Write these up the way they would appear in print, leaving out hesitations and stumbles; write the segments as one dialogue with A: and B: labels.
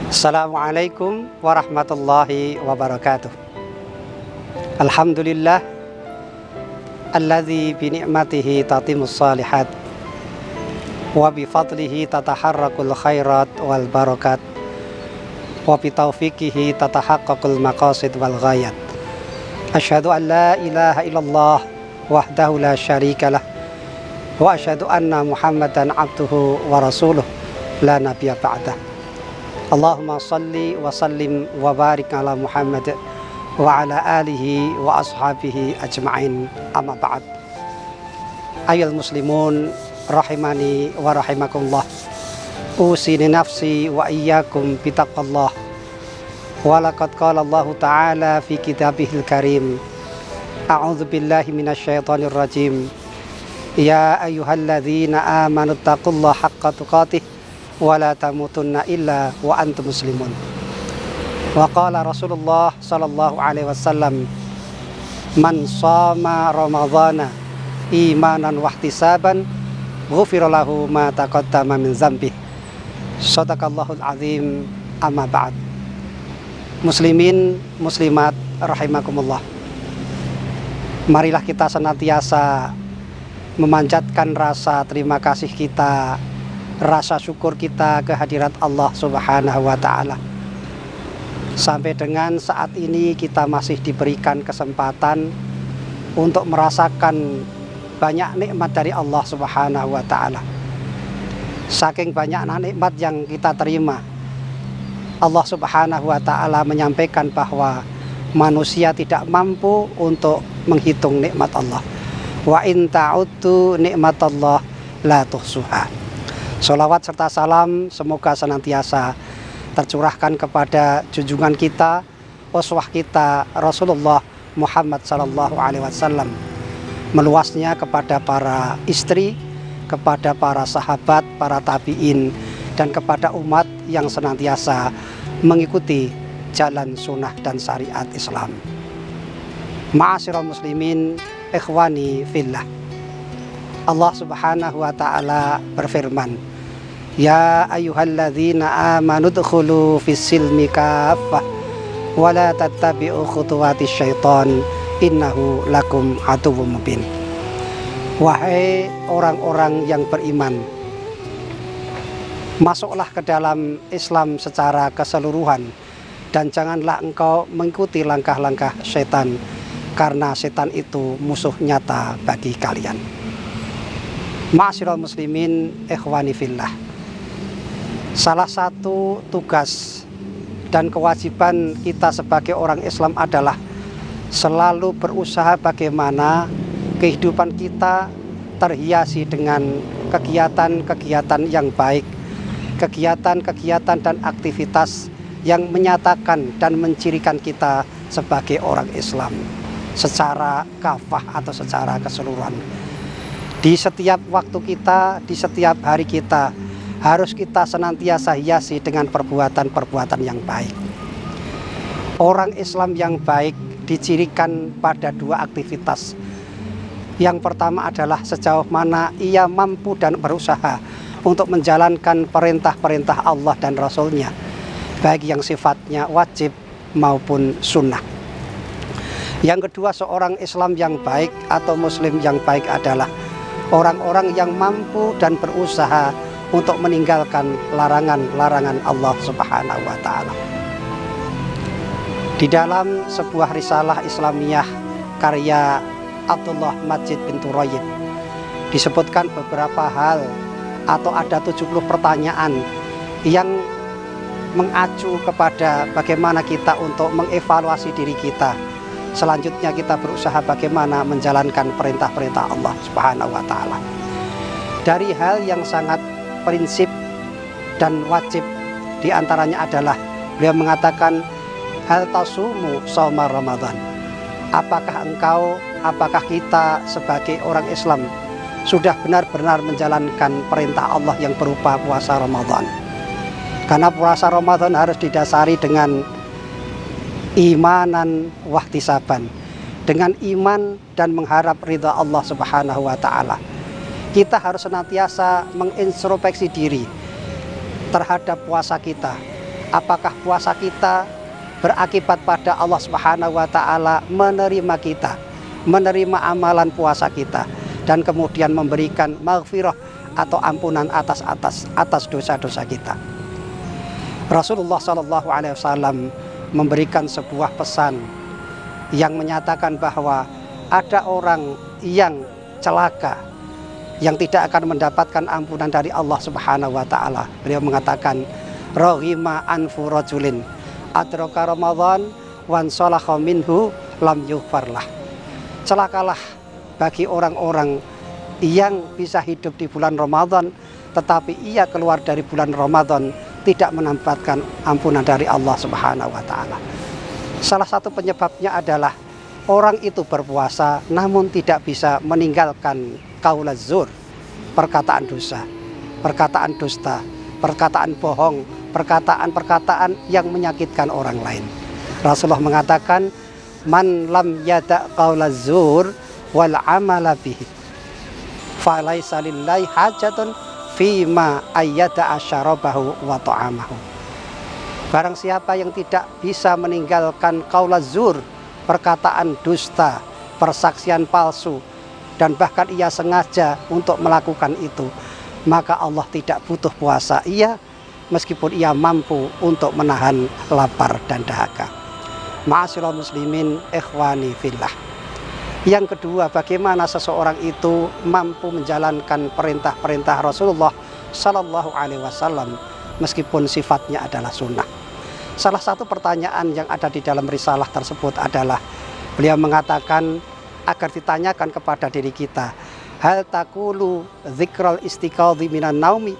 A: Assalamualaikum warahmatullahi wabarakatuh. Alhamdulillah alladzi bi ni'matihi tatimmus shalihat wa bi fadlihi tataharrakul khairat wal barakat wa bi taufiqihi tatahaqqaqul maqasid wal ghayat. Asyhadu an la ilaha illallah wahdahu la syarikalah wa asyhadu anna Muhammadan abduhu wa rasuluh la nabiyya ba'dah. Allahumma salli wa sallim wa barik ala Muhammad wa ala alihi wa ashabihi ajma'in, amma ba'd. Ayyuhal muslimun rahimani wa rahimakumullah, usini nafsi wa iyyakum bitaqwallah. Wa laqad qala Allah ta'ala fi kitabihil karim, a'udzu billahi minasyaitonir rajim, ya ayyuhalladzina amanu taqullaha haqqa tuqatih wala tamutunna illa wa antum muslimun. Wa qala Rasulullah sallallahu alaihi wasallam, man shama ramadhana imanan wa ihtisaban ghufira lahu ma taqaddama min dzambih. Shadaqallahul azim, amma ba'd. Muslimin muslimat rahimakumullah, marilah kita senantiasa memanjatkan rasa terima kasih kita, rasa syukur kita kehadirat Allah Subhanahu wa ta'ala. Sampai dengan saat ini kita masih diberikan kesempatan untuk merasakan banyak nikmat dari Allah Subhanahu wa ta'ala. Saking banyak nikmat yang kita terima, Allah Subhanahu wa ta'ala menyampaikan bahwa manusia tidak mampu untuk menghitung nikmat Allah. Wa in ta'uddu nikmatallah la tuhsuha. Sholawat serta salam semoga senantiasa tercurahkan kepada junjungan kita, uswah kita, Rasulullah Muhammad sallallahu alaihi wasallam, meluasnya kepada para istri, kepada para sahabat, para tabi'in, dan kepada umat yang senantiasa mengikuti jalan sunnah dan syariat Islam. Ma'asyiral muslimin, ikhwani fillah, Allah Subhanahu wa ta'ala berfirman, ya ayyuhalladzina amanu dkhulu fis-silmi kaffah wa la tattabi'u khutuwatis syaiton innahu lakum aduwwum mubin. Wahai orang-orang yang beriman, masuklah ke dalam Islam secara keseluruhan dan janganlah engkau mengikuti langkah-langkah setan, karena setan itu musuh nyata bagi kalian. Ma'asyiral muslimin, ikhwani fillah, salah satu tugas dan kewajiban kita sebagai orang Islam adalah selalu berusaha bagaimana kehidupan kita terhiasi dengan kegiatan-kegiatan yang baik, kegiatan-kegiatan dan aktivitas yang menyatakan dan mencirikan kita sebagai orang Islam secara kafah atau secara keseluruhan. Di setiap waktu kita, di setiap hari kita, harus kita senantiasa hiasi dengan perbuatan-perbuatan yang baik. Orang Islam yang baik dicirikan pada dua aktivitas. Yang pertama adalah sejauh mana ia mampu dan berusaha untuk menjalankan perintah-perintah Allah dan Rasul-Nya, baik yang sifatnya wajib maupun sunnah. Yang kedua, seorang Islam yang baik atau Muslim yang baik adalah orang-orang yang mampu dan berusaha untuk meninggalkan larangan-larangan Allah Subhanahu wa ta'ala. Di dalam sebuah risalah Islamiyah karya Abdullah Majid bin Turayyib disebutkan beberapa hal atau ada 70 pertanyaan yang mengacu kepada bagaimana kita untuk mengevaluasi diri kita. Selanjutnya kita berusaha bagaimana menjalankan perintah-perintah Allah Subhanahu wa ta'ala. Dari hal yang sangat prinsip dan wajib diantaranya adalah beliau mengatakan, hal tasumu shauma Ramadan. Apakah kita sebagai orang Islam sudah benar-benar menjalankan perintah Allah yang berupa puasa Ramadan? Karena puasa Ramadan harus didasari dengan imanan wahtisaban, dengan iman dan mengharap ridha Allah Subhanahu wa ta'ala. Kita harus senantiasa mengintrospeksi diri terhadap puasa kita, Apakah puasa kita berakibat pada Allah Subhanahu wa taala menerima kita, menerima amalan puasa kita, dan kemudian memberikan maghfirah atau ampunan atas dosa-dosa kita. Rasulullah SAW memberikan sebuah pesan yang menyatakan bahwa ada orang yang celaka yang tidak akan mendapatkan ampunan dari Allah Subhanahu wa taala. Beliau mengatakan, "Raghima anfu rajulin adraka Ramadan wan salaha minhu lam yughfarlah." Celakalah bagi orang-orang yang bisa hidup di bulan Ramadan tetapi ia keluar dari bulan Ramadan tidak mendapatkan ampunan dari Allah Subhanahu wa taala. Salah satu penyebabnya adalah orang itu berpuasa namun tidak bisa meninggalkan qaulaz zur, perkataan dosa, perkataan dusta, perkataan bohong, perkataan-perkataan yang menyakitkan orang lain. Rasulullah mengatakan, "Man lam yada' qaulaz zur wal amala bihi, falaisa lillahi hajatun fima ayyada asyarabahu wa ta'amahu." Barang siapa yang tidak bisa meninggalkan qaulaz zur, perkataan dusta, persaksian palsu, dan bahkan ia sengaja untuk melakukan itu, maka Allah tidak butuh puasa ia, meskipun ia mampu untuk menahan lapar dan dahaga. Ma'asyiral muslimin, ikhwani fillah. Yang kedua, bagaimana seseorang itu mampu menjalankan perintah-perintah Rasulullah Sallallahu Alaihi Wasallam meskipun sifatnya adalah sunnah. Salah satu pertanyaan yang ada di dalam risalah tersebut adalah beliau mengatakan agar ditanyakan kepada diri kita, hal taqulu dzikral istiqadhi minan naumi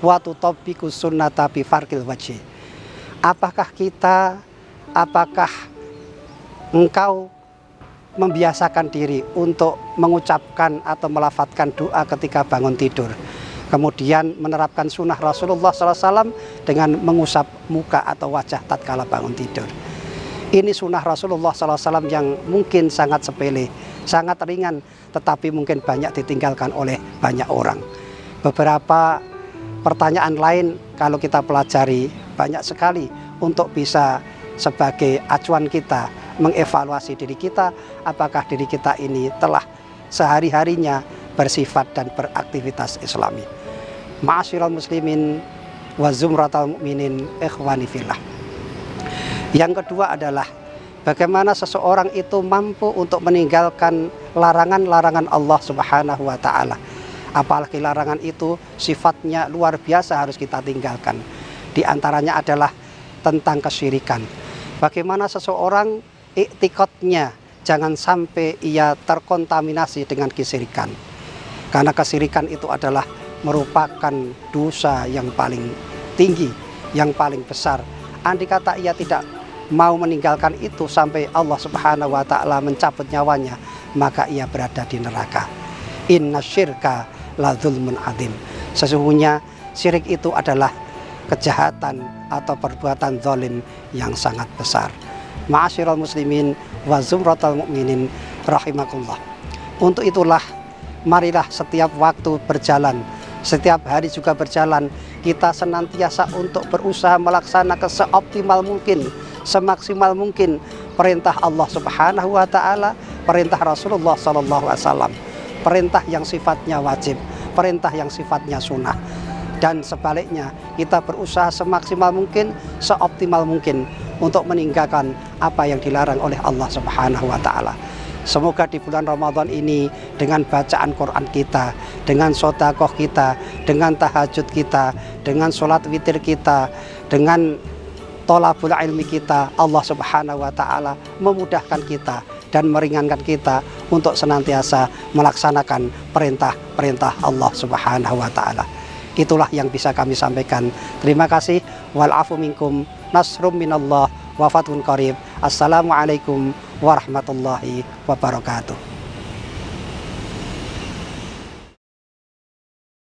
A: wa tutabbiqu sunnata bi farqil wajhi. Apakah engkau membiasakan diri untuk mengucapkan atau melafadzkan doa ketika bangun tidur, kemudian menerapkan sunnah Rasulullah SAW dengan mengusap muka atau wajah tatkala bangun tidur. Ini sunnah Rasulullah SAW yang mungkin sangat sepele, sangat ringan, tetapi mungkin banyak ditinggalkan oleh banyak orang. Beberapa pertanyaan lain kalau kita pelajari banyak sekali untuk bisa sebagai acuan kita mengevaluasi diri kita, apakah diri kita ini telah sehari-harinya bersifat dan beraktivitas Islami. Ma'asyiral muslimin wa zumratal mu'minin, ikhwani fillah. Yang kedua adalah bagaimana seseorang itu mampu untuk meninggalkan larangan-larangan Allah Subhanahu wa taala. Apalagi larangan itu sifatnya luar biasa harus kita tinggalkan. Di antaranya adalah tentang kesyirikan. Bagaimana seseorang iktikadnya jangan sampai ia terkontaminasi dengan kesyirikan. Karena kesyirikan itu adalah merupakan dosa yang paling tinggi, yang paling besar. Andai kata ia tidak mau meninggalkan itu sampai Allah Subhanahu wa taala mencabut nyawanya, maka ia berada di neraka. Inna syirka la dzulmun adzim. Sesungguhnya syirik itu adalah kejahatan atau perbuatan zalim yang sangat besar. Ma'asyiral muslimin wa zumratal mu'minin rahimakumullah. Untuk itulah marilah setiap waktu berjalan, setiap hari juga berjalan, kita senantiasa untuk berusaha melaksanakan seoptimal mungkin, semaksimal mungkin perintah Allah Subhanahu wa taala, perintah Rasulullah sallallahu alaihi wasallam, perintah yang sifatnya wajib, perintah yang sifatnya sunnah. Dan sebaliknya, kita berusaha semaksimal mungkin, seoptimal mungkin untuk meninggalkan apa yang dilarang oleh Allah Subhanahu wa taala. Semoga di bulan Ramadan ini dengan bacaan Quran kita, dengan sedekah kita, dengan tahajud kita, dengan sholat witir kita, dengan thalabul ilmi kita, Allah Subhanahu wa taala memudahkan kita dan meringankan kita untuk senantiasa melaksanakan perintah-perintah Allah Subhanahu wa taala. Itulah yang bisa kami sampaikan. Terima kasih. Wal afu minkum, nasrum minallah, wa fathun qarib. Assalamualaikum warahmatullahi wabarakatuh.